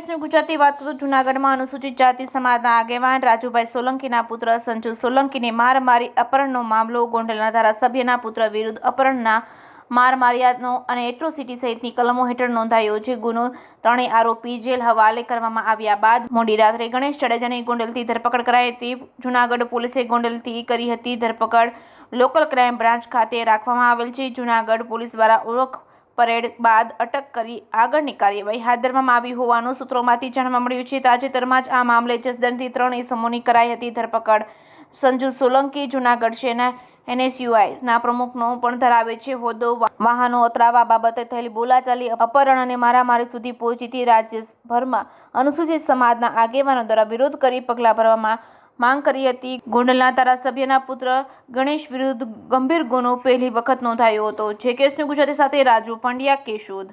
કેસની ગુજરાતી વાત કરું તો જૂનાગઢમાં અનુસૂચિત જાતિ સમાજના આગેવાન રાજુભાઈ સોલંકીના પુત્ર સંજુ સોલંકીને માર મારી અપહરણનો મામલો ગોંડલના ધારાસભ્યના પુત્ર વિરુદ્ધ અપહરણના માર માર્યાનો અને એટ્રોસિટી સહિતની કલમો હેઠળ નોંધાયો છે. ગુનો ત્રણેય આરોપી જેલ હવાલે કરવામાં આવ્યા બાદ મોડી રાત્રે ગણેશ જાડેજાની ગોંડલથી ધરપકડ કરાઈ હતી. જૂનાગઢ પોલીસે ગોંડલથી કરી હતી ધરપકડ. લોકલ ક્રાઇમ બ્રાન્ચ ખાતે રાખવામાં આવેલ છે. જૂનાગઢ પોલીસ દ્વારા ઓળખ પરેડ બાદ અટક કરી આગળની કાર્યવાહી હાથ ધરવામાં આવી હોવાનું સૂત્રોમાંથી જાણવા મળ્યું છે. તાજેતરમાં જ આ મામલે જસદણથી 3 ઇસમોની કરાઈ હતી ધરપકડ. સંજુ સોલંકી જૂનાગઢ શહેરના NSUI ના પ્રમુખનો પણ ધરાવે છે હોદ્દો. વાહનો અથડાવા બાબતે થયેલી બોલાચાલી અપહરણ અને મારામારી સુધી પહોંચીથી રાજ્યભરમાં અનુસૂચિત સમાજના આગેવાનો દ્વારા વિરોધ કરી પગલાં ભરવામાં માંગ કરી હતી. ગોંડલના ધારાસભ્યના પુત્ર ગણેશ વિરુદ્ધ ગંભીર ગુનો પહેલી વખત નોંધાયો હતો. જે કેસની ગુજરાતી સાથે રાજુ પંડ્યા, કેશોદ.